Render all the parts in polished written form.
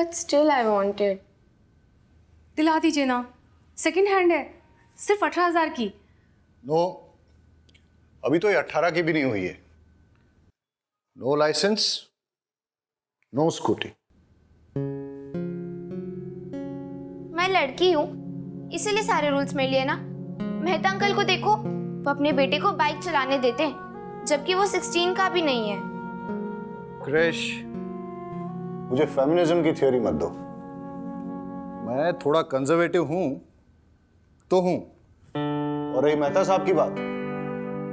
But still I wanted. दिला दीजिए ना, सेकंड हैंड है, सिर्फ 18,000 की। नो, अभी तो ये 18 की भी नहीं हुई है। No license, no Scooty. मैं लड़की हूँ, इसीलिए सारे रूल्स मेरे लिए ना। मेहता अंकल को देखो, वो अपने बेटे को बाइक चलाने देते हैं, जबकि वो 16 का भी नहीं है। क्रिश, मुझे फेमिनिज्म की थ्योरी मत दो। मैं थोड़ा कंजर्वेटिव हूं तो हूं, और रही मेहता साहब की बात,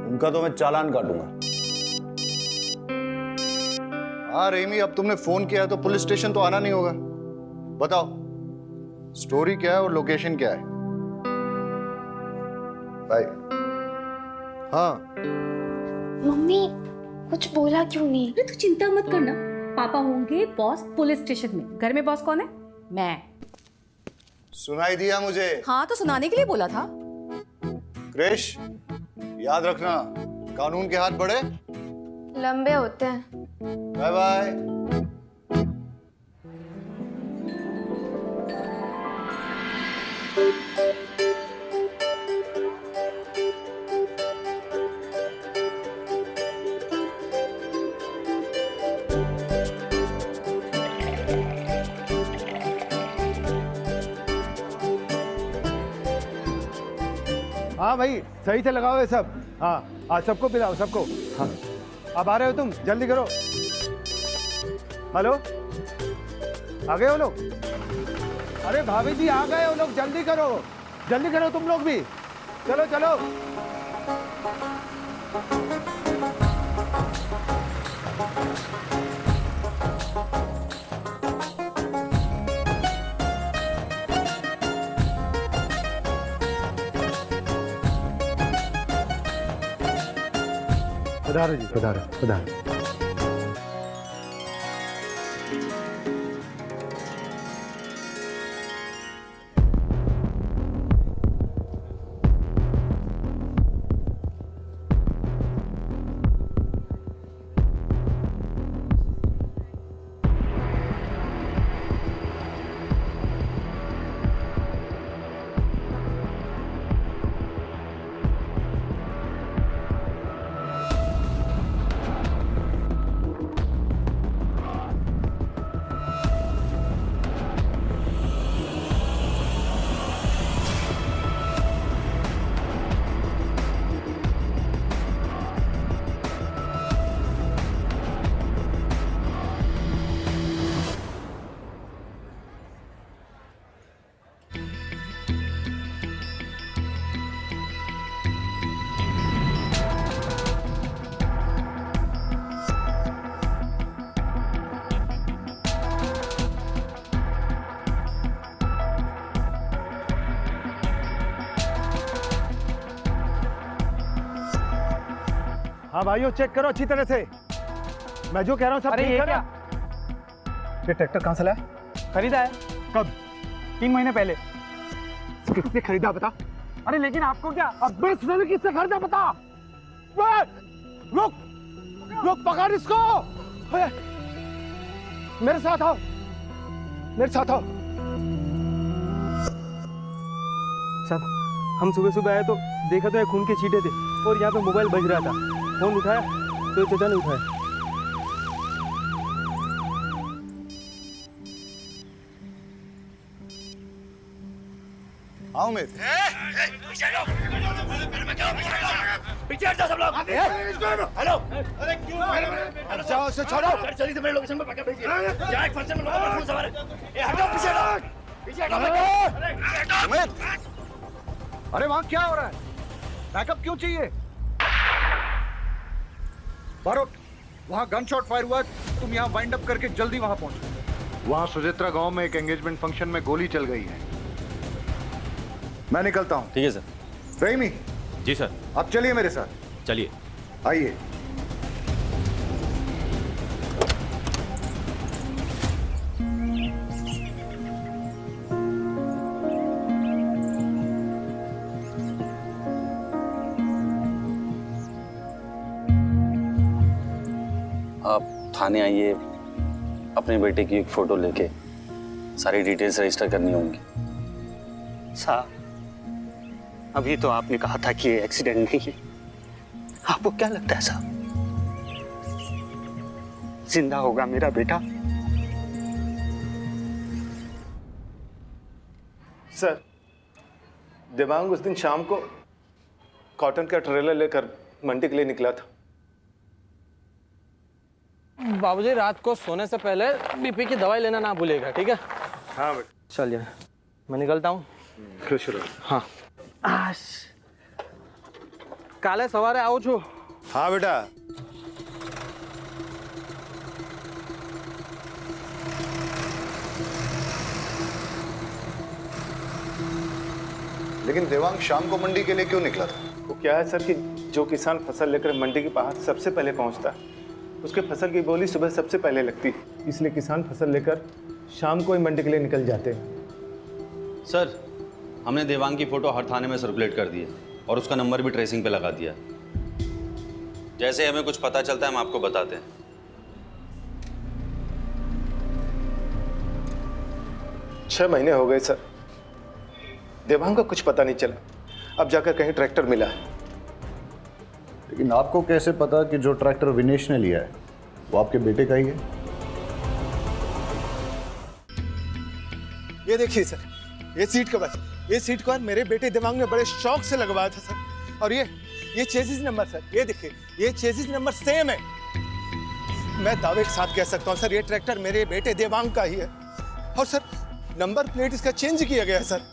उनका तो मैं चालान काटूंगा। हाँ रेमी, अब तुमने फोन किया है तो पुलिस स्टेशन तो आना नहीं होगा। बताओ स्टोरी क्या है और लोकेशन क्या है? बाय। हाँ मम्मी कुछ बोला क्यों नहीं? अरे तू चिंता मत करना, पापा होंगे बॉस पुलिस स्टेशन में। घर में बॉस कौन है? मैं। सुनाई दिया मुझे। हाँ तो सुनाने के लिए बोला था। क्रिश, याद रखना, कानून के हाथ बड़े लंबे होते हैं। Bye bye. हाँ भाई, सही से लगाओ ये सब। हाँ आज सबको पिलाओ, सबको। हाँ अब आ रहे हो तुम, जल्दी करो। हेलो, आ गए हो लोग? अरे भाभी जी आ गए हो लोग, जल्दी करो, जल्दी करो तुम लोग भी। चलो चलो। पधारो जी, पधारो पधारो। हाँ भाइयों, चेक करो अच्छी तरह से। मैं जो कह रहा हूँ सब अरे ठीक ये है क्या? ना? ये ट्रैक्टर कहाँ से लाया? खरीदा है कब? 3 महीने पहले। किसने खरीदा बता? अरे लेकिन आपको क्या? अब इसने किससे खरीदा बता? रुक रुक, पकड़ इसको। अरे, मेरे साथ आओ, मेरे साथ आओ। साहब, हम सुबह सुबह आए तो देखा तो ये खून के छींटे थे और यहाँ पे मोबाइल बज रहा था। फोन उठाया तो चाचा ने उठाया। आओ मेरे। पीछे हट जाओ सब लोग। हेलो, अरे क्यों? जाओ उसे छोड़ो। जल्दी से मेरे लोकेशन पे पकड़ भेजिए। यहाँ एक फंक्शन में लोगों का खून सवार है। ये हटो, पीछे हटो, पीछे हटो। अरे हटो। अरे वहाँ क्या हो रहा है? बैकअप क्यों चाहिए? बारोट, वहाँ गन शॉट फायर हुआ, तुम यहाँ वाइंड अप करके जल्दी वहाँ पहुंचो। वहाँ सुजित्रा गांव में एक एंगेजमेंट फंक्शन में गोली चल गई है। मैं निकलता हूँ। ठीक है सर। रहीमी। जी सर। आप चलिए मेरे साथ। चलिए। आइए। आप थाने आइए, अपने बेटे की एक फोटो लेके। सारी डिटेल्स रजिस्टर करनी होंगी। साहब, अभी तो आपने कहा था कि ये एक्सीडेंट नहीं है। आपको क्या लगता है साहब, जिंदा होगा मेरा बेटा? सर, देवांग उस दिन शाम को कॉटन का ट्रेलर लेकर मंडी के लिए निकला था। बाबूजी, रात को सोने से पहले बीपी की दवाई लेना ना भूलिएगा, ठीक है? हाँ बेटा। चलिए, मैं निकलता हूँ। खुश रहो। हाँ, काले सवारे आऊँ छू। हाँ बेटा। लेकिन देवांग शाम को मंडी के लिए क्यों निकला था? वो क्या है सर कि जो किसान फसल लेकर मंडी के बाहर सबसे पहले पहुंचता है, उसके फसल की बोली सुबह सबसे पहले लगती है, इसलिए किसान फसल लेकर शाम को ही मंडी के लिए निकल जाते हैं। सर, हमने देवांग की फोटो हर थाने में सर्कुलेट कर दी है और उसका नंबर भी ट्रेसिंग पे लगा दिया। जैसे हमें कुछ पता चलता है हम आपको बताते हैं। 6 महीने हो गए सर, देवांग का कुछ पता नहीं चला। अब जाकर कहीं ट्रैक्टर मिला है। लेकिन आपको कैसे पता कि जो ट्रैक्टर विनेश ने लिया है वो आपके बेटे का ही है? ये देखिए सर, ये सीट कवर, ये सीट कवर मेरे बेटे देवांग ने बड़े शौक से लगवाया था सर। और ये चेसिस नंबर सर, ये देखिए, ये चेसिस नंबर सेम है। मैं दावे के साथ कह सकता हूँ सर, ये ट्रैक्टर मेरे बेटे देवांग का ही है। और सर, नंबर प्लेट इसका चेंज किया गया है सर।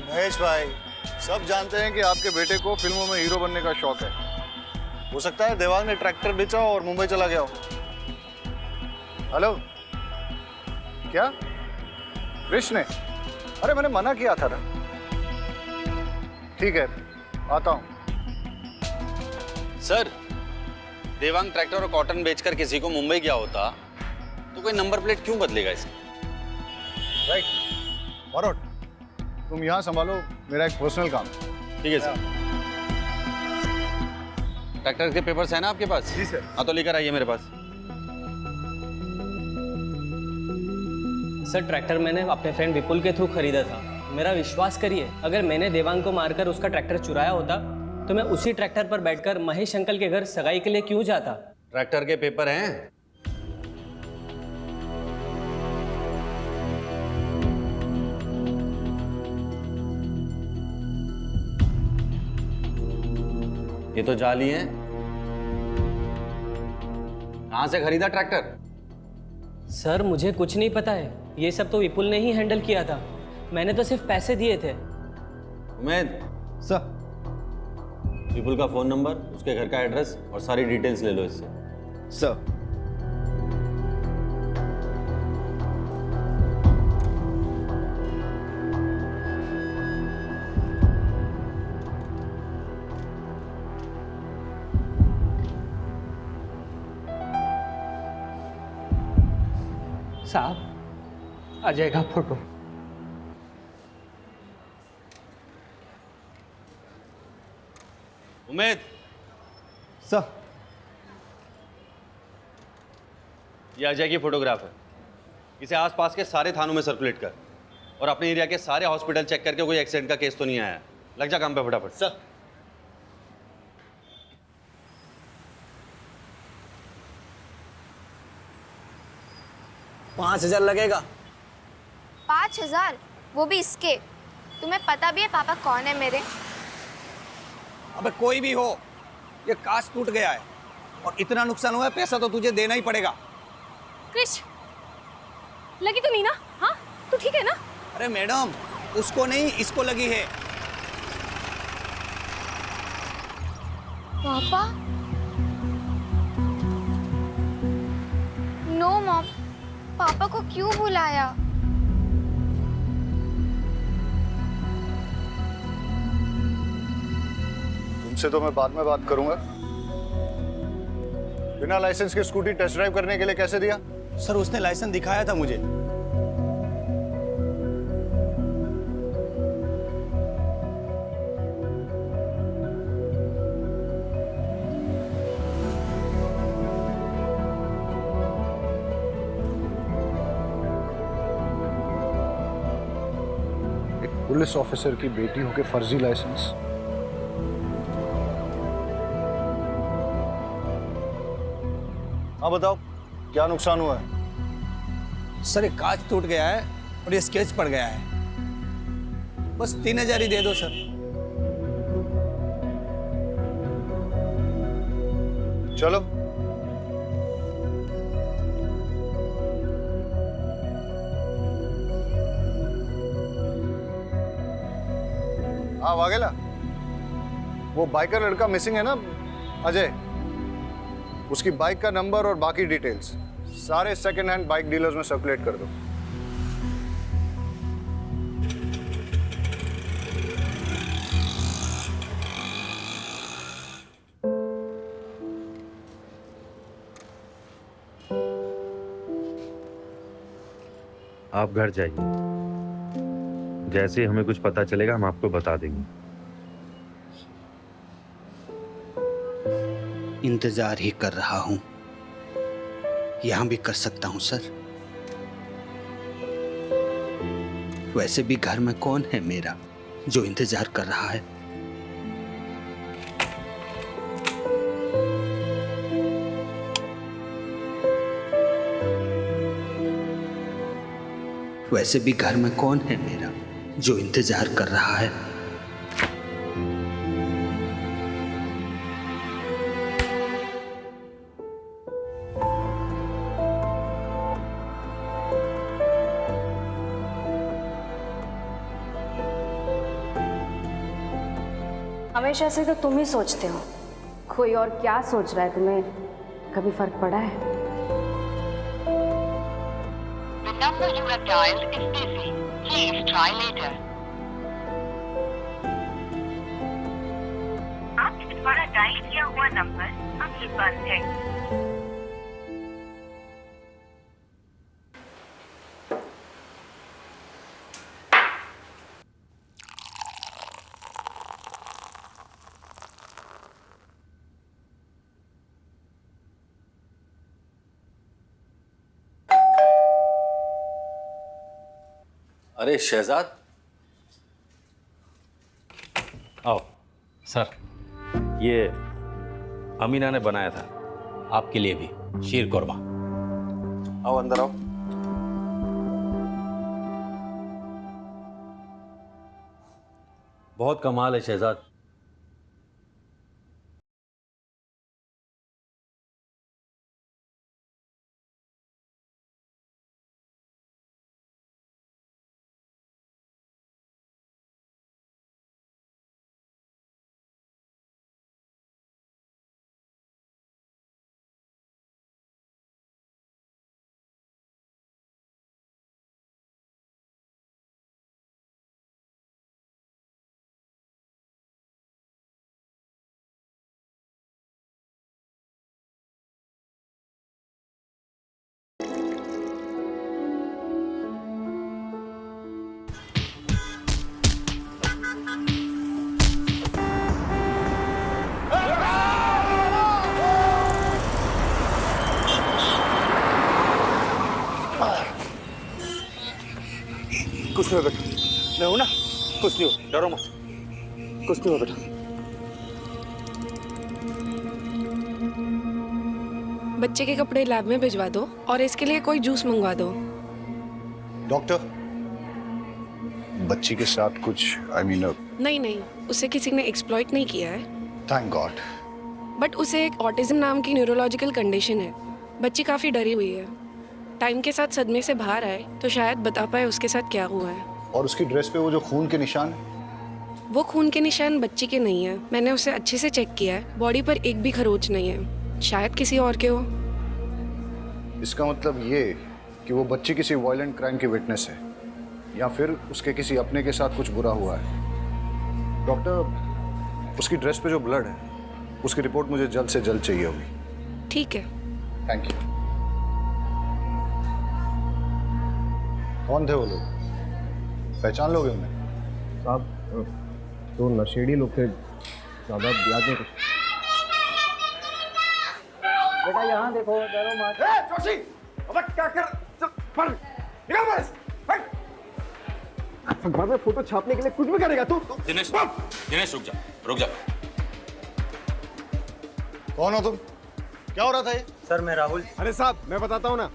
महेश भाई, सब जानते हैं कि आपके बेटे को फिल्मों में हीरो बनने का शौक है। हो सकता है देवांग ने ट्रैक्टर बेचा और मुंबई चला गया हो। हेलो, क्या कृष्ण ने? अरे मैंने मना किया था ना। ठीक है, आता हूं। सर, देवांग ट्रैक्टर और कॉटन बेचकर किसी को मुंबई गया होता तो कोई नंबर प्लेट क्यों बदलेगा इसकी? राइट, बरोड, तुम यहाँ संभालो, मेरा एक पर्सनल काम है। ठीक है सर। ट्रैक्टर के पेपर्स है ना आपके पास? जी सर। हाँ, तो लेकर आइए मेरे पास। सर, ट्रैक्टर मैंने अपने फ्रेंड विपुल के थ्रू खरीदा था। मेरा विश्वास करिए, अगर मैंने देवांग को मारकर उसका ट्रैक्टर चुराया होता तो मैं उसी ट्रैक्टर पर बैठकर महेश अंकल के घर सगाई के लिए क्यों जाता? ट्रैक्टर के पेपर हैं? ये तो जाली हैं। कहां से खरीदा ट्रैक्टर? सर, मुझे कुछ नहीं पता है। ये सब तो विपुल ने ही हैंडल किया था। मैंने तो सिर्फ पैसे दिए थे। उमेद सर, विपुल का फोन नंबर, उसके घर का एड्रेस और सारी डिटेल्स ले लो इससे। सर। साहब, आ जाएगा फोटो। उमेद, सर। ये अजय की फोटोग्राफ है। इसे आसपास के सारे थानों में सर्कुलेट कर और अपने एरिया के सारे हॉस्पिटल चेक करके कोई एक्सीडेंट का केस तो नहीं आया। लग जा काम पे फटाफट। सर। $5,000 लगेगा। 5,000? वो भी इसके? तुम्हें पता भी है पापा कौन है मेरे? अबे कोई भी हो, ये कांच टूट गया है और इतना नुकसान हुआ है, पैसा तो तुझे देना ही पड़ेगा। क्रिश, लगी तो नहीं ना? हाँ, तू ठीक है ना? अरे मैडम, उसको नहीं, इसको लगी है। पापा? नो मॉम, पापा को क्यों बुलाया? तुमसे तो मैं बाद में बात करूंगा। बिना लाइसेंस के स्कूटी टेस्ट ड्राइव करने के लिए कैसे दिया? सर, उसने लाइसेंस दिखाया था मुझे। पुलिस ऑफिसर की बेटी होके फर्जी लाइसेंस। हाँ बताओ, क्या नुकसान हुआ है? सर एक कांच टूट गया है और ये स्केच पड़ गया है। बस 3000 ही दे दो सर। चलो। हाँ वाघेला, वो बाइकर लड़का मिसिंग है ना, अजय, उसकी बाइक का नंबर और बाकी डिटेल्स सारे सेकंड हैंड बाइक डीलर्स में सर्कुलेट कर दो। आप घर जाइए, जैसे ही हमें कुछ पता चलेगा हम आपको बता देंगे। इंतजार ही कर रहा हूं, यहां भी कर सकता हूं सर। वैसे भी घर में कौन है मेरा जो इंतजार कर रहा है? वैसे भी घर में कौन है मेरा जो इंतजार कर रहा है? हमेशा से तो तुम ही सोचते हो, कोई और क्या सोच रहा है तुम्हें कभी फर्क पड़ा है? The number you have dialed is busy. Please try later. आपके द्वारा डायल किया हुआ नंबर अभी बंद है। अरे शहजाद, आओ सर, ये अमीना ने बनाया था आपके लिए भी शीर कोरमा। आओ अंदर आओ। बहुत कमाल है शहजाद। कुछ नहीं हो बेटा, मैं हूं ना, कुछ नहीं हो, डरो मत, कुछ नहीं हो बेटा। बच्चे के कपड़े लैब में भिजवा दो और इसके लिए कोई जूस मंगवा दो। डॉक्टर, बच्ची के साथ कुछ नहीं नहीं, उसे किसी ने एक्सप्लॉइट नहीं किया है। Thank God. बट उसे एक ऑटिज्म नाम की न्यूरोलॉजिकल कंडीशन है। बच्ची काफ़ी डरी हुई है। टाइम के साथ सदमे से बाहर आए तो शायद बता पाए उसके साथ क्या हुआ है। और उसकी ड्रेस पे वो जो खून के निशान है? वो खून के निशान बच्ची के नहीं है। मैंने उसे अच्छे से चेक किया है, बॉडी पर एक भी खरोच नहीं है। शायद किसी और के हो। इसका मतलब ये कि वो बच्ची किसी वायलेंट क्राइम की विटनेस है, या फिर उसके किसी अपने के साथ कुछ बुरा हुआ है। डॉक्टर, उसकी ड्रेस पे जो ब्लड है उसकी रिपोर्ट मुझे जल्द से जल्द चाहिए होगी। ठीक है। Thank you. कौन थे वो लोग, पहचान लोगे उन्हें? साहब तो नशेड़ी लोग थे, ज़्यादा याद नहीं कुछ। बेटा यहाँ देखो, डरो मत। जोशी, अब क्या कर? चल, पढ़, निकल बस, हट। अखबार में फोटो छापने के लिए कुछ भी करेगा तू। दिनेश, दिनेश रुक जा, रुक जा। कौन हो तुम? क्या हो रहा था ये? सर मैं राहुल। अरे साहब मैं बताता हूँ ना,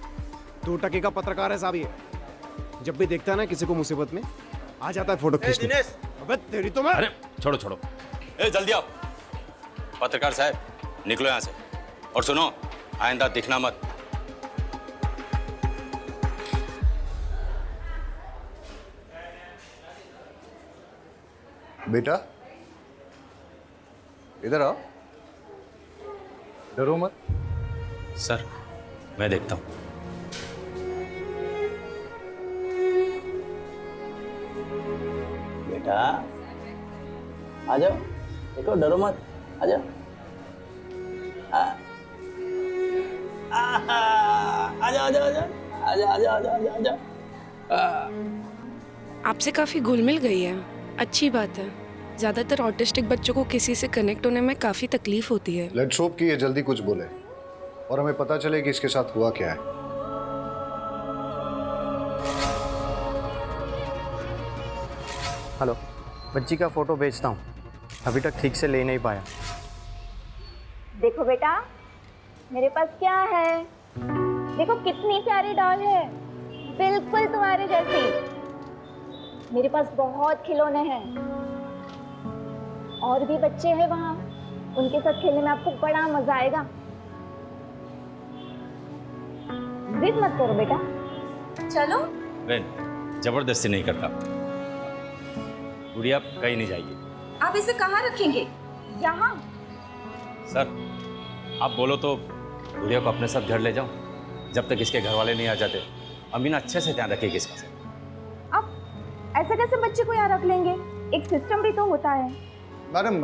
2 टके का पत्रकार है साहब ये। जब भी देखता है ना किसी को मुसीबत में, आ जाता है फोटो खींचने। दिनेश, अबे तेरी तो मैं। अरे छोड़ो छोड़ो, ए जल्दी आओ। पत्रकार साहब निकलो यहाँ से, और सुनो आइंदा दिखना मत। बेटा इधर आओ, डरो मत। सर मैं देखता हूँ। बेटा आ जाओ, देखो डरो मत, आ जाओ। आ जाओ आ जाओ आ जाओ आ जाओ आ जाओ आ जाओ आ जाओ। आपसे काफ़ी घुल मिल गई है, अच्छी बात है। ज़्यादातर ऑटिस्टिक बच्चों को किसी से कनेक्ट होने में काफ़ी तकलीफ होती है। लेट्स होप कि ये जल्दी कुछ बोले और हमें पता चले कि इसके साथ हुआ क्या है। हेलो, बच्ची का फोटो भेजता हूँ, अभी तक ठीक से ले नहीं पाया। देखो बेटा, मेरे पास क्या है, देखो कितनी प्यारी डॉल है, बिल्कुल तुम्हारे जैसी। मेरे पास बहुत खिलौने हैं, और भी बच्चे हैं वहाँ, उनके साथ खेलने में आपको बड़ा मजा आएगा। जिद मत करो बेटा, चलो। बहन जबरदस्ती नहीं करता, गुड़िया कहीं नहीं जाएगी। आप इसे कहाँ रखेंगे? यहाँ। सर आप बोलो तो गुड़िया को अपने साथ घर ले जाऊं, जब तक इसके घर वाले नहीं आ जाते। अमीना अच्छे से ध्यान रखेगी इसका। सर अब ऐसे कैसे बच्चे को यहाँ रख लेंगे, एक सिस्टम भी तो होता है। मैडम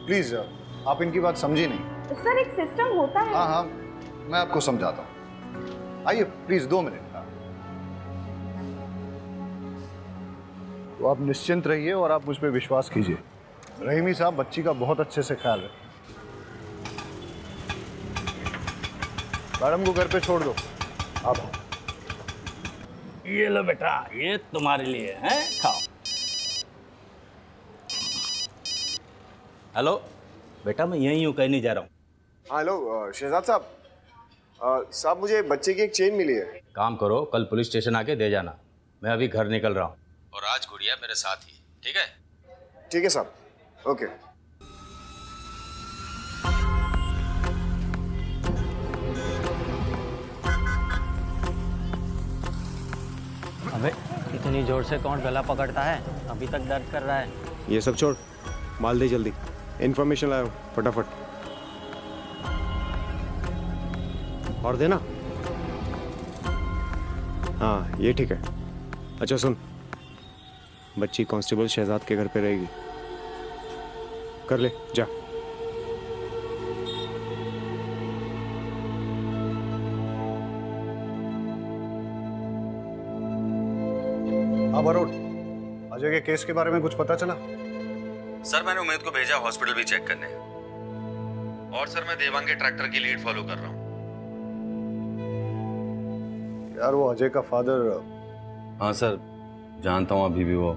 प्लीज आप इनकी बात समझी नहीं। सर एक सिस्टम होता है। हाँ हाँ मैं आपको समझाता हूँ, आइए प्लीज 2 मिनट। तो आप निश्चिंत रहिए और आप मुझ पे विश्वास कीजिए। रहीमी साहब बच्ची का बहुत अच्छे से ख्याल रखें। मैडम को घर पे छोड़ दो आप। ये लो बेटा, ये तुम्हारे लिए है, खाओ। हेलो बेटा, मैं यहीं हूँ, कहीं नहीं जा रहा हूँ। हेलो शहजाद साहब, साहब मुझे बच्चे की एक चेन मिली है। काम करो, कल पुलिस स्टेशन आके दे जाना। मैं अभी घर निकल रहा हूँ, और आज गुड़िया मेरे साथ ही, ठीक है? ठीक है साहब, ओके। अबे इतनी जोर से कौन गला पकड़ता है, अभी तक दर्द कर रहा है। ये सब छोड़, माल दे जल्दी, इन्फॉर्मेशन लाओ फटाफट। और देना। हाँ ये ठीक है। अच्छा सुन, बच्ची कांस्टेबल शहजाद के घर पे रहेगी, कर ले जा। हाँ बरोड, अजय के केस के बारे में कुछ पता चला? सर मैंने उमेद को भेजा हॉस्पिटल भी चेक करने, और सर मैं देवांग के ट्रैक्टर की लीड फॉलो कर रहा हूँ। यार वो अजय का फादर। हाँ सर जानता हूँ, अभी भी वो।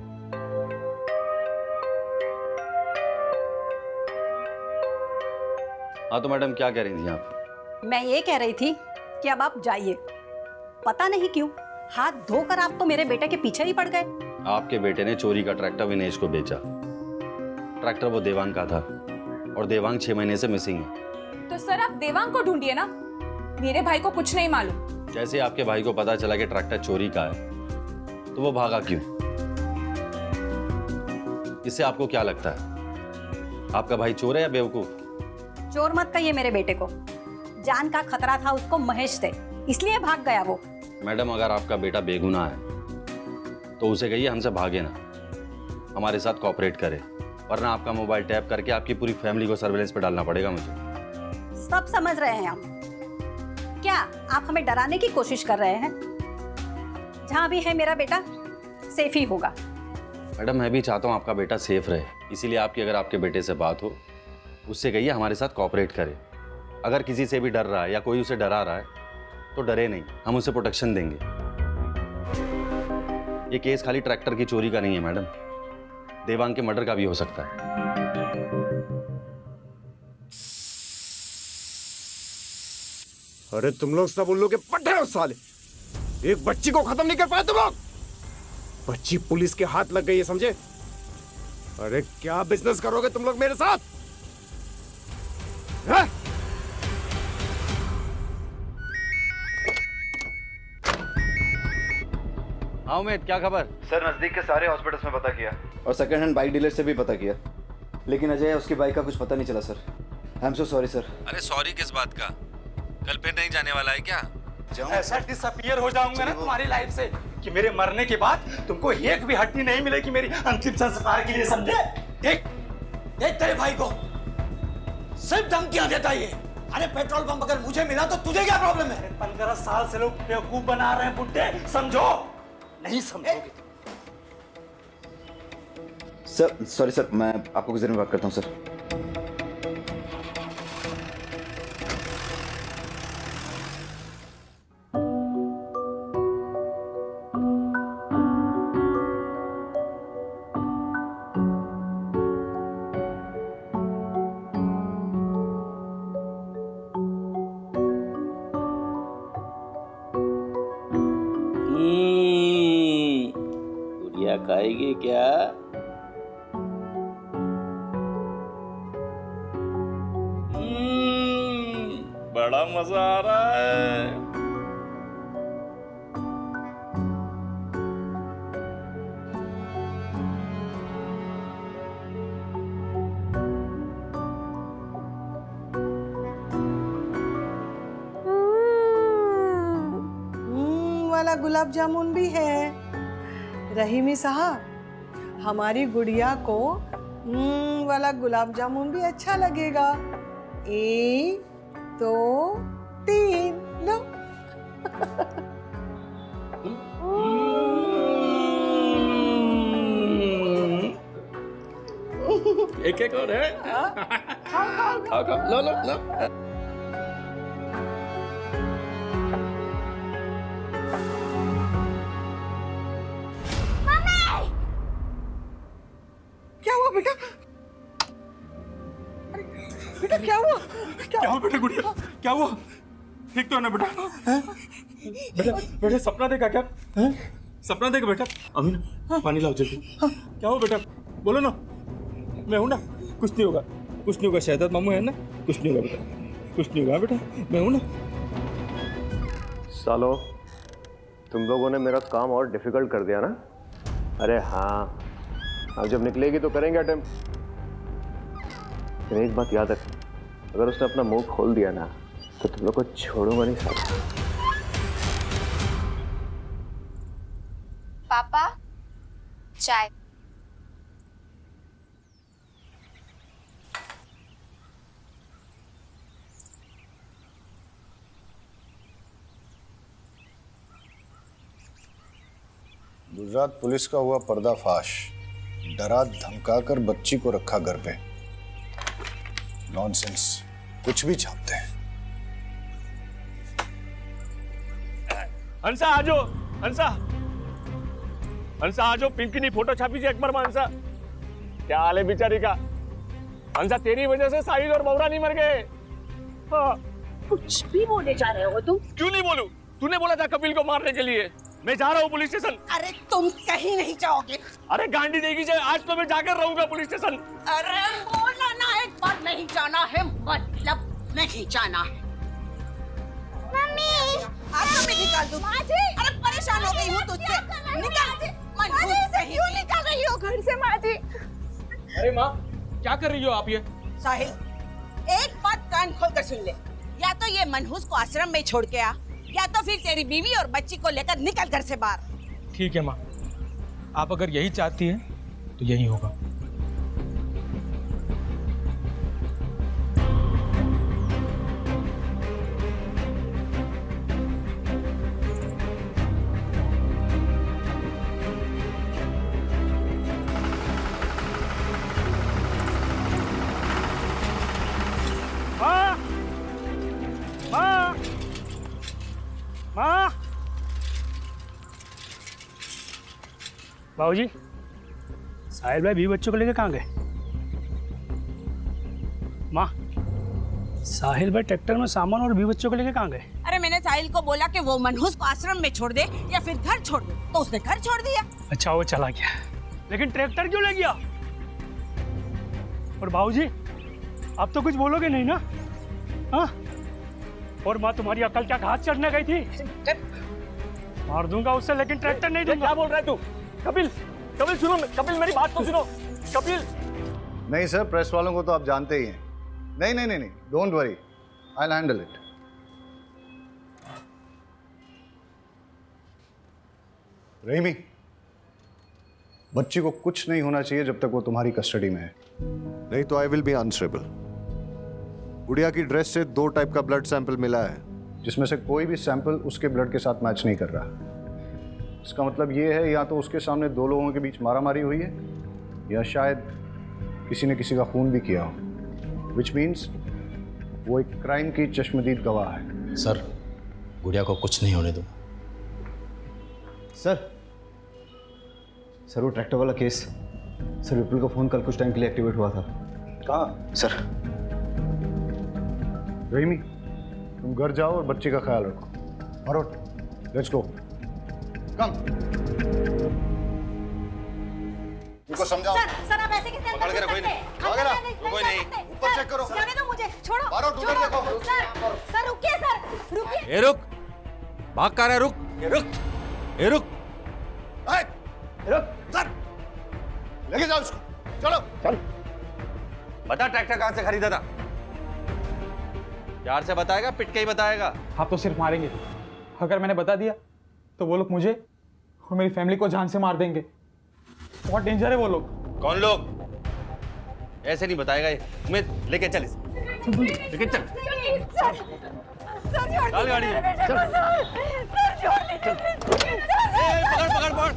हाँ तो मैडम क्या कह रही थी आप? मैं ये कह रही थी कि अब आप जाइए। पता नहीं क्यों हाथ धोकर आप तो मेरे बेटे के पीछे ही पड़ गए। आपके बेटे ने चोरी का ट्रैक्टर विनेश को बेचा। ट्रैक्टर वो देवांग का था, और देवांग 6 महीने से मिसिंग है। तो सर आप देवांग को ढूंढिए ना, मेरे भाई को कुछ नहीं मालूम। जैसे आपके भाई को पता चला कि ट्रैक्टर चोरी का है, तो वो भागा क्यों? इससे आपको क्या लगता है, आपका भाई चोर है या बेवकूफ? चोर मत कहिए मेरे बेटे को, जान का खतरा था उसको महेश से, इसलिए भाग गया वो। मैडम अगर आपका बेटा बेगुनाह है तो उसे कहिए हमसे भागे ना, हमारे साथ कोऑपरेट करे, वरना आपका मोबाइल टैप करके आपकी पूरी फैमिली को सर्विलेंस पे डालना पड़ेगा मुझे। सब समझ रहे हैं हम, क्या आप हमें डराने की कोशिश कर रहे हैं? जहां भी है मेरा बेटा सेफ ही होगा। मैडम मैं भी चाहता हूँ आपका बेटा सेफ रहे, इसीलिए आपकी अगर आपके बेटे से बात हो, उससे कहिए हमारे साथ कोऑपरेट करे। अगर किसी से भी डर रहा है या कोई उसे डरा रहा है तो डरे नहीं, हम उसे प्रोटेक्शन देंगे। ये केस खाली ट्रैक्टर की चोरी का नहीं है मैडम, देवांग के मर्डर का भी हो सकता है। अरे तुम लोग सब उल्लू के पट्टे हो साले। एक बच्ची को खत्म नहीं कर पाए तुम लोग। बच्ची पुलिस के हाथ लग गई है, समझे? अरे क्या बिजनेस करोगे तुम लोग मेरे साथ? है? हाँ उमेद, क्या खबर? सर नजदीक के सारे हॉस्पिटल्स में पता किया और सेकंड हैंड बाइक डीलर से भी पता किया, लेकिन अजय उसकी बाइक का कुछ पता नहीं चला sir. I am so sorry sir. अरे सॉरी किस बात का? कल फिर नहीं जाने वाला है क्या? ऐसा डिसअपीयर हो जाऊंगा ना तुम्हारी लाइफ से कि मेरे मरने के बाद तुमको एक भी हड्डी नहीं मिलेगी मेरी अंतिम संस्कार के लिए, समझे? देख देख तेरे भाई को सिर्फ धमकियां देता ये। अरे पेट्रोल पंप अगर मुझे मिला तो तुझे क्या प्रॉब्लम है? 15 साल से लोग बेवकूफ बना रहे हैं बुड्ढे, समझो? नहीं समझोगे सर। सॉरी सर, मैं आपको गुजर में बात करता हूँ सर। गुड़िया खाएगी क्या? बड़ा मजा आ रहा है। वाला गुलाब जामुन भी है। रहीमी साहब, हमारी गुड़िया को वाला गुलाब जामुन भी अच्छा लगेगा। 1 2 3 लो। एक एक और है। खाओ खाओ, लो लो लो। क्या हुआ बेटा? बेटा क्या हुआ? क्या हुआ बेटा? गुड़िया क्या हुआ? ठीक तो है ना बेटा? बेटा बेटा सपना देखा क्या? सपना देखा बेटा? अमीना पानी लाओ जल्दी। क्या हुआ बेटा? बोलो ना। मैं हूं ना, कुछ नहीं होगा, कुछ नहीं होगा। शहजाद मामू है ना, कुछ नहीं होगा बेटा, कुछ नहीं होगा बेटा, मैं हूं ना। सालो, तुम लोगों ने मेरा काम और डिफिकल्ट कर दिया ना। अरे हाँ, अब जब निकलेगी तो करेंगे अटेम्प्ट। लेकिन एक बात याद रख, अगर उसने अपना मुंह खोल दिया ना तो तुम लोग को छोड़ूंगा नहीं साला। पापा, चाय। गुजरात पुलिस का हुआ पर्दाफाश। डरा धमकाकर बच्ची को रखा घर पे। नॉनसेंस, कुछ भी छापते हैं। हंसा आजो, हंसा हंसा आजो, पिंकी फोटो छापी थी अकबर में। हंसा क्या हाल है बेचारी का? हंसा तेरी वजह से साहिल और बौरा नहीं मर गए। हाँ। कुछ भी बोले जा रहे हो तुम? क्यों नहीं बोलूं? तूने बोला था कपिल को मारने के लिए। मैं जा रहा हूँ पुलिस स्टेशन। अरे तुम कहीं नहीं जाओगे। अरे गांडी देगी जाए, आज तो मैं जाकर रहूंगा पुलिस स्टेशन। अरे बोला ना एक बार, नहीं जाना है मतलब नहीं जाना है। मम्मी, आपको मैं निकाल दूँ। अरे परेशान हो गई हूँ तुझसे। निकाल। क्यों निकाल रही हो घर से माजी? अरे माँ, क्या कर रही हो आप ये? साहिल, एक बात कान खोलकर सुन ले। या तो ये मनहूस को आश्रम में छोड़ के आ, या तो फिर तेरी बीवी और बच्ची को लेकर निकल घर से बाहर। ठीक है माँ, आप अगर यही चाहती हैं तो यही होगा। माँ, माँ, माँ, बाबूजी, साहिल भाई 20 बच्चों को लेकर कहाँ गए? माँ, साहिल भाई ट्रैक्टर में सामान और 20 बच्चों को लेकर कहाँ गए? अरे मैंने साहिल को बोला कि वो मनहूस को आश्रम में छोड़ दे या फिर घर छोड़ दे, तो उसने घर छोड़ दिया। अच्छा, वो चला गया, लेकिन ट्रैक्टर क्यों ले गया? और बाबूजी, आप तो कुछ बोलोगे नहीं ना? हाँ? और माँ, तुम्हारी अकल क्या घास चढ़ने गई थी? मार दूंगा उससे, लेकिन ट्रैक्टर नहीं दूंगा। क्या बोल रहा है तू? कपिल, कपिल सुनो, कपिल मेरी बात तो सुनो। कपिल, नहीं सर, प्रेस वालों को तो आप जानते ही हैं। नहीं नहीं नहीं नहीं, don't worry, I will handle it. Rahimi, बच्ची को कुछ नहीं होना चाहिए जब तक वो तुम्हारी कस्टडी में है, नहीं तो आई विल बी आंसरेबल। गुड़िया की ड्रेस से 2 टाइप का ब्लड सैंपल मिला है, जिसमें से कोई भी सैंपल उसके ब्लड के साथ मैच नहीं कर रहा। इसका मतलब ये है या तो उसके सामने 2 लोगों के बीच मारामारी हुई है, या शायद किसी ने किसी का खून भी किया हो, विच मीन्स वो एक क्राइम की चश्मदीद गवाह है। सर, गुड़िया को कुछ नहीं होने दो। सर वो ट्रैक्टर वाला केस, सर विपुल का फोन कल कुछ टाइम के लिए एक्टिवेट हुआ था। कहाँ? सर रहीमी, तुम घर जाओ और बच्चे का ख्याल रखो। भरोट, लेट्स गो, कम। इनको समझाओ। सर आप ऐसे कैसे पकड़ के रखो इन्हें। आगे ना, कोई नहीं, ऊपर चेक करो। जाने दो मुझे, छोड़ो। भरोट, उधर देखो। सर रुकिए, सर रुकिए। ए रुक, भाग कर रहा है, रुक, ये रुक, ए रुक, रुक, सर, लेके जाओ इसको, चलो। चल। बता ट्रैक्टर कहाँ से खरीदा था? प्यार से बताएगा, पिट के ही बताएगा? आप तो सिर्फ मारेंगे। अगर मैंने बता दिया तो वो लोग मुझे और मेरी फैमिली को जान से मार देंगे। बहुत डेंजर है वो लोग। कौन लोग? ऐसे नहीं बताएगा ये। तुम्हें लेके चल इसे, लेके चल। चल गाड़ी में, चल। पकड़ पकड़ पकड़।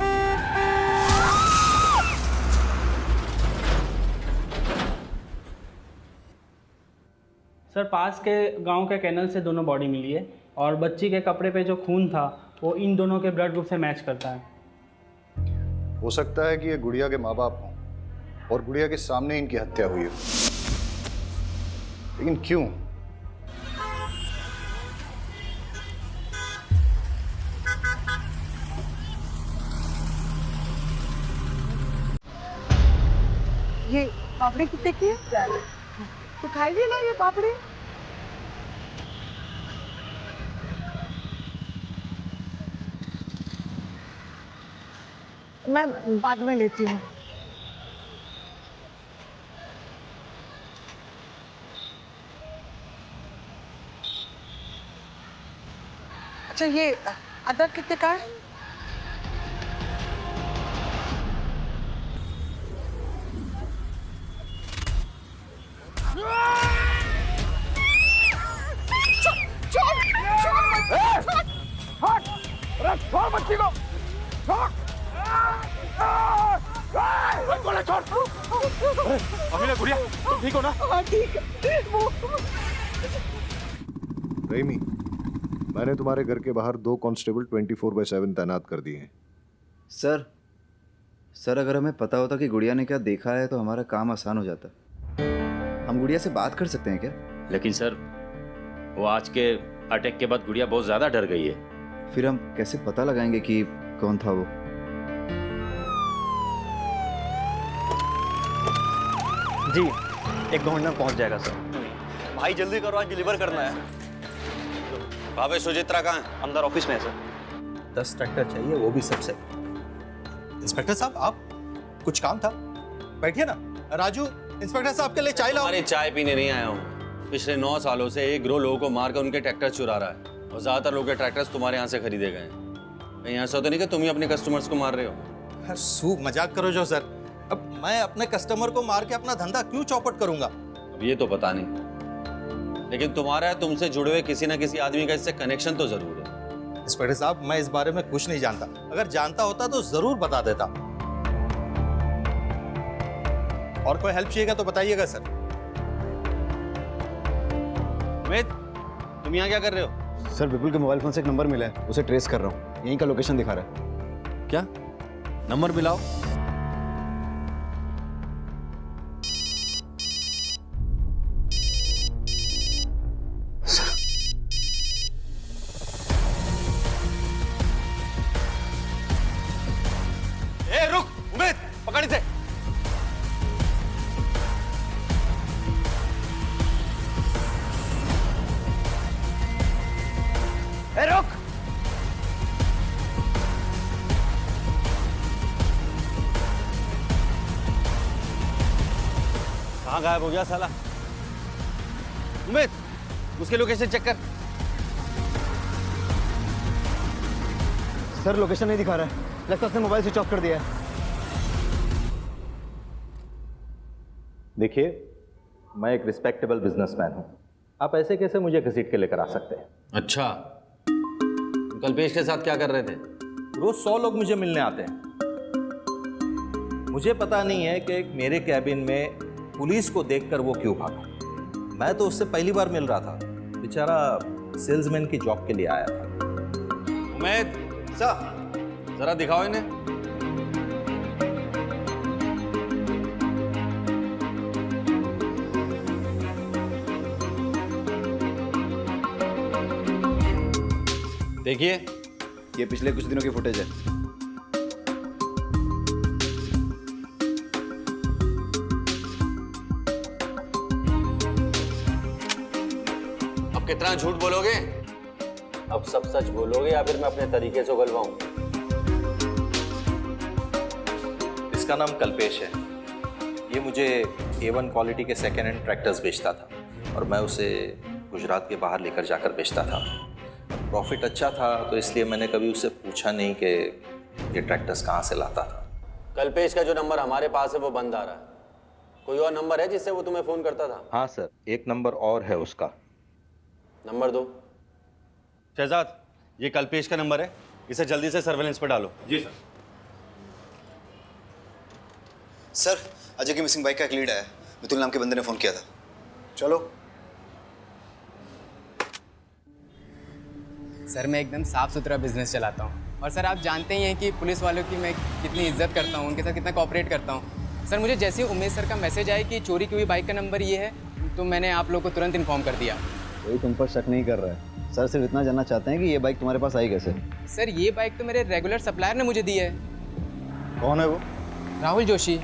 सर, पास के गांव के कैनल से दोनों बॉडी मिली है और बच्ची के कपड़े पे जो खून था वो इन दोनों के ब्लड ग्रुप से मैच करता है। हो सकता है कि ये गुड़िया के माँ बाप हों और गुड़िया के सामने इनकी हत्या हुई हो, लेकिन क्यों? ये पापड़ी कितने की है? तो खाइए ना ये पापड़ी। मैं बाद में लेती हूँ। अच्छा, ये अदरक कितने का है? छोड़ बच्ची को, छोड़। छोड़। अभी गुड़िया, तुम ठीक हो ना? हाँ ठीक है। रहीमी, मैंने तुम्हारे घर के बाहर 2 कांस्टेबल 24/7 तैनात कर दिए हैं। सर अगर हमें पता होता कि गुड़िया ने क्या देखा है तो हमारा काम आसान हो जाता। हम गुड़िया से बात कर सकते हैं क्या? लेकिन सर, वो आज के अटैक के बाद गुड़िया बहुत ज़्यादा डर गई है। फिर हम कैसे पता लगाएंगे कि कौन था वो? जी, 1-2 मिनट में पहुंच जाएगा सर। भाई जल्दी करो, आज डिलीवर करना है। भावे सुचित्रा कहाँ है? अंदर ऑफिस में है सर। 10 ट्रैक्टर चाहिए, वो भी सबसे। इंस्पेक्टर साहब, आप कुछ काम था? बैठिए ना। राजू, इंस्पेक्टर साहब के लिए चाय लाओ। अरे चाय पीने नहीं आया हूँ। पिछले 9 सालों से एक गिरोह लोगों को मारकर उनके ट्रैक्टर चुरा रहा है और ज्यादातर लोगों के ट्रैक्टर्स तुम्हारे यहाँ से खरीदे गए हैं। कहीं ऐसा तो नहीं कि तुम ही अपने कस्टमर्स को मार रहे हो? सूप मजाक करो जो सर। अब मैं अपने कस्टमर को मार के अपना धंधा क्यों चौपट करूंगा? अब ये तो पता नहीं, लेकिन तुम्हारा तुमसे जुड़े हुए किसी ना किसी आदमी का इससे कनेक्शन तो जरूर है। इंस्पेक्टर साहब, मैं इस बारे में कुछ नहीं जानता। अगर जानता होता तो जरूर बता देता। और कोई हेल्प चाहिएगा तो बताइएगा सर। अमित, तुम यहाँ क्या कर रहे हो? सर विपुल के मोबाइल फोन से एक नंबर मिला है, उसे ट्रेस कर रहा हूँ। यहीं का लोकेशन दिखा रहा है। क्या? नंबर मिलाओ। ए रुक, उमेद पकड़ इसे। ए रुक। कहाँ गायब हो गया साला? उमेद, उसके लोकेशन चेक कर। सर लोकेशन नहीं दिखा रहा है, लगता है उसने मोबाइल स्विच ऑफ कर दिया है। देखिए, मैं एक रिस्पेक्टेबल बिजनेसमैन हूँ, आप ऐसे कैसे मुझे घसीट के लेकर आ सकते हैं? अच्छा, कल्पेश के साथ क्या कर रहे थे? रोज 100 लोग मुझे मिलने आते हैं। मुझे पता नहीं है कि मेरे कैबिन में पुलिस को देखकर वो क्यों भागा। मैं तो उससे पहली बार मिल रहा था, बेचारा सेल्समैन की जॉब के लिए आया था। उमेद, जरा दिखाओ इन्हें। देखिए, ये पिछले कुछ दिनों की फुटेज है। अब कितना झूठ बोलोगे? अब सब सच बोलोगे या फिर मैं अपने तरीके से उगलवाऊं? इसका नाम कल्पेश है। ये मुझे A1 क्वालिटी के सेकेंड हैंड ट्रैक्टर्स बेचता था और मैं उसे गुजरात के बाहर लेकर जाकर बेचता था। प्रॉफिट अच्छा था तो इसलिए मैंने कभी उससे पूछा नहीं कि ये ट्रैक्टर्स कहाँ से लाता था। कल्पेश का जो नंबर हमारे पास है वो बंद आ रहा है। कोई और नंबर है जिससे वो तुम्हें फोन करता था? हाँ सर, एक नंबर और है उसका। नंबर दो। शहजाद, ये कल्पेश का नंबर है, इसे जल्दी से सर्वेलेंस पर डालो। जी सर। सर, अजय की मिसिंग बाइक का एक लीड आया। मितुल नाम के बंदे ने फोन किया था। चलो। सर, मैं एकदम साफ सुथरा बिजनेस चलाता हूँ और सर आप जानते ही हैं कि पुलिस वालों की मैं कितनी इज्जत करता हूँ, उनके साथ कितना कोऑपरेट करता हूँ। सर, मुझे जैसे ही उमेश सर का मैसेज आया कि चोरी की हुई बाइक का नंबर ये है, तो मैंने आप लोग को तुरंत इन्फॉर्म कर दिया। कोई तुम पर शक नहीं कर रहा है। सर सिर्फ इतना जानना चाहते हैं कि ये बाइक तुम्हारे पास आई कैसे? सर, ये बाइक तो मेरे रेगुलर सप्लायर ने मुझे दी है। कौन है वो? राहुल जोशी।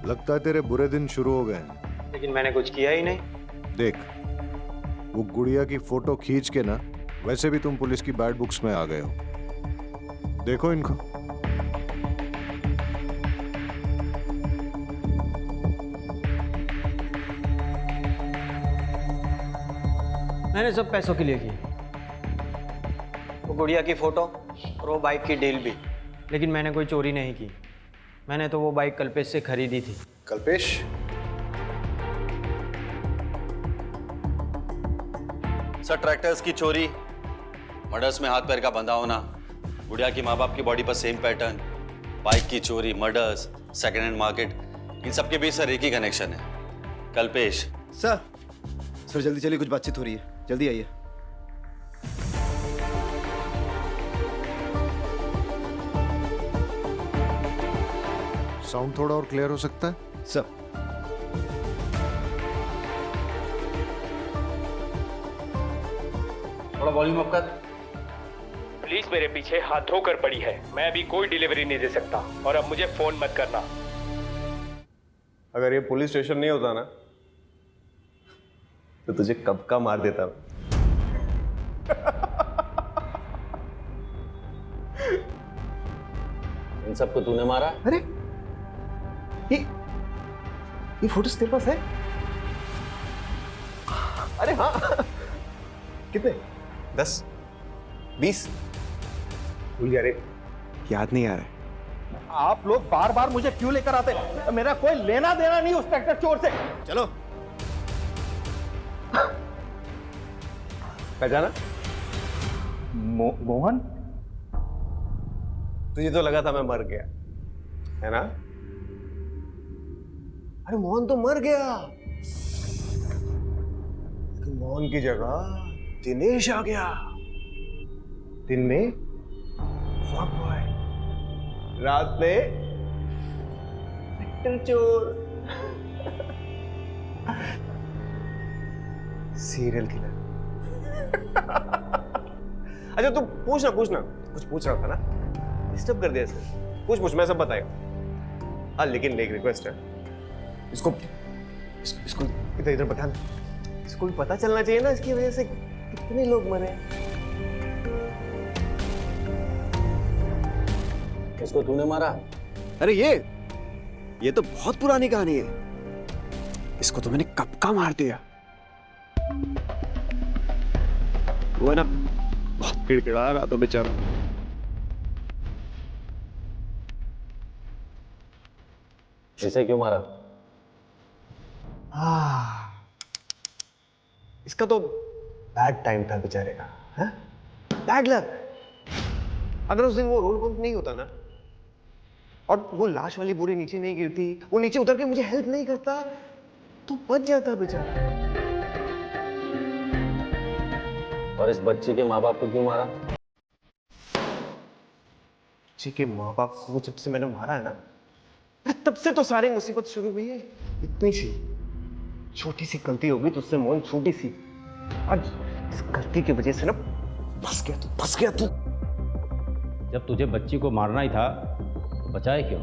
लगता है तेरे बुरे दिन शुरू हो गए हैं। लेकिन मैंने कुछ किया ही नहीं। देख, वो गुड़िया की फोटो खींच के ना, वैसे भी तुम पुलिस की बैड बुक्स में आ गए हो। देखो इनको। मैंने सब पैसों के लिए की, वो गुड़िया की फोटो और वो बाइक की डील भी। लेकिन मैंने कोई चोरी नहीं की। मैंने तो वो बाइक कल्पेश से खरीदी थी। कल्पेश? सर, ट्रैक्टर्स की चोरी, मर्डर्स में हाथ पैर का बंधा होना, गुड़िया की माँ बाप की बॉडी पर सेम पैटर्न, बाइक की चोरी, मर्डर्स, सेकेंड हैंड मार्केट, इन सब के बीच सर एक ही कनेक्शन है, कल्पेश। सर जल्दी चलिए, कुछ बातचीत हो रही है, जल्दी आइए। साउंड थोड़ा और क्लियर हो सकता है? सर। थोड़ा वॉल्यूम अप कर। पुलिस मेरे पीछे हाथ धोकर पड़ी है। मैं अभी कोई डिलीवरी नहीं दे सकता और अब मुझे फोन मत करना। अगर ये पुलिस स्टेशन नहीं होता ना, तो तुझे कब का मार देता। इन सबको तूने मारा? अरे ये फोटोज तेरे पास है? अरे हाँ। कितने? 10 20? भूल गया रे, याद नहीं आ रहा। आप लोग बार बार मुझे क्यों लेकर आते हैं? मेरा कोई लेना देना नहीं उस ट्रैक्टर चोर से। चलो। पहचाना? मोहन? तुझे तो लगा था मैं मर गया, है ना? अरे मोहन तो मर गया, लेकिन मोहन की जगह दिनेश आ गया। दिन में फ्रॉड बॉय, रात में चोर, सीरियल किलर। अच्छा तू पूछना कुछ पूछ रहा था ना, डिस्टर्ब कर दिया सर। पूछ मैं सब बताएगा। हाँ लेकिन एक रिक्वेस्ट है, इसको इधर बता ना, इसको भी पता चलना चाहिए ना इसकी वजह से कितने लोग मरे। किसको तूने मारा? अरे ये तो बहुत पुरानी कहानी है। इसको तो मैंने कब का मार दिया। वो है ना बहुत किड़किड़ा रहा तो बेचारा। इसे क्यों मारा? इसका तो बैड टाइम था बेचारे का, हैं? Bad luck. अगर उस दिन वो रोल पंप नहीं होता ना, और वो लाश वाली बोरी नीचे नहीं गिरती, वो नीचे उतर के मुझे हेल्प नहीं करता, तो बच जाता बेचारा। और इस बच्चे के माँ बाप को क्यों मारा? बच्चे के माँ बाप को जब से मैंने मारा है ना, तब से तो सारी मुसीबत शुरू हुई है। इतनी सी छोटी सी गलती होगी तो उससे मोहन छोटी सी, आज इस गलती की वजह से ना फंस गया तू। जब तुझे बच्ची को मारना ही था तो बचाए क्यों?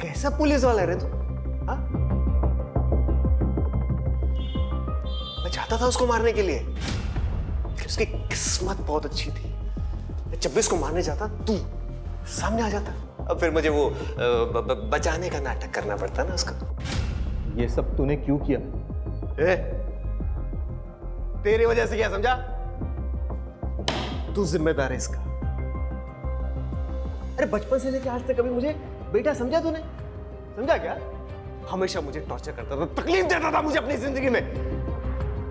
कैसा पुलिस वाला है रे तू? हाँ? मैं चाहता था उसको मारने के लिए, उसकी किस्मत बहुत अच्छी थी। जब भी उसको मारने जाता तू सामने आ जाता, अब फिर मुझे वो बचाने का नाटक करना पड़ता ना उसका। ये सब तूने क्यों किया? तेरी वजह से क्या समझा? तू जिम्मेदार है इसका। अरे बचपन से लेकर आज तक कभी मुझे बेटा समझा तूने? समझा क्या? हमेशा मुझे टॉर्चर करता था, तकलीफ देता था मुझे अपनी जिंदगी में।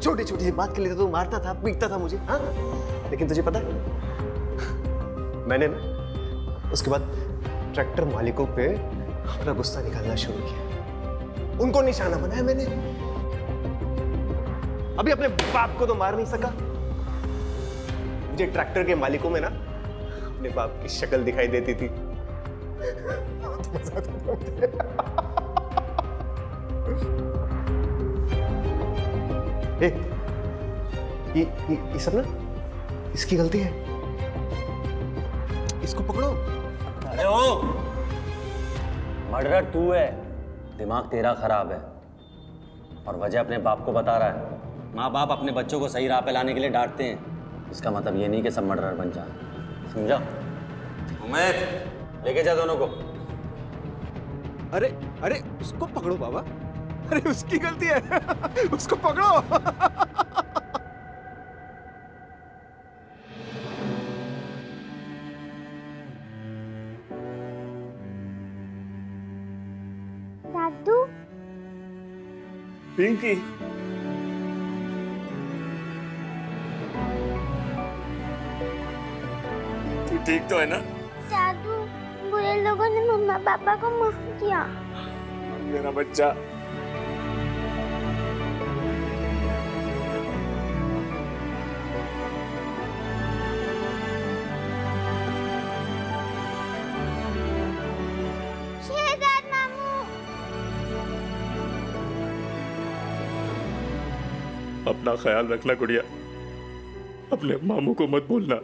छोटी छोटी सी बात के लिए तो मारता था, पीटता था मुझे। हाँ लेकिन तुझे पता है, मैंने ना उसके बाद ट्रैक्टर मालिकों पे अपना गुस्सा निकालना शुरू किया। उनको निशाना बनाया मैंने। अभी अपने बाप को तो मार नहीं सका, मुझे ट्रैक्टर के मालिकों में ना अपने बाप की शक्ल दिखाई देती थी। ये सब ना इसकी गलती है, इसको पकड़ो। अरे ओ, मर्डरर तू है, दिमाग तेरा खराब है और वजह अपने बाप को बता रहा है। माँ बाप अपने बच्चों को सही राह पे लाने के लिए डांटते हैं, इसका मतलब ये नहीं कि सब मर्डरर बन जाए, समझा? उमेद लेके जा दोनों को। अरे उसको पकड़ो बाबा, अरे उसकी गलती है, उसको पकड़ो। दादू, पिंकी, तू ठीक तो है ना? दादू, बुरे लोगों ने मम्मा पापा को मार दिया। मेरा बच्चा। शहजाद मामू। अपना ख्याल रखना गुड़िया, अपने मामू को मत भूलना।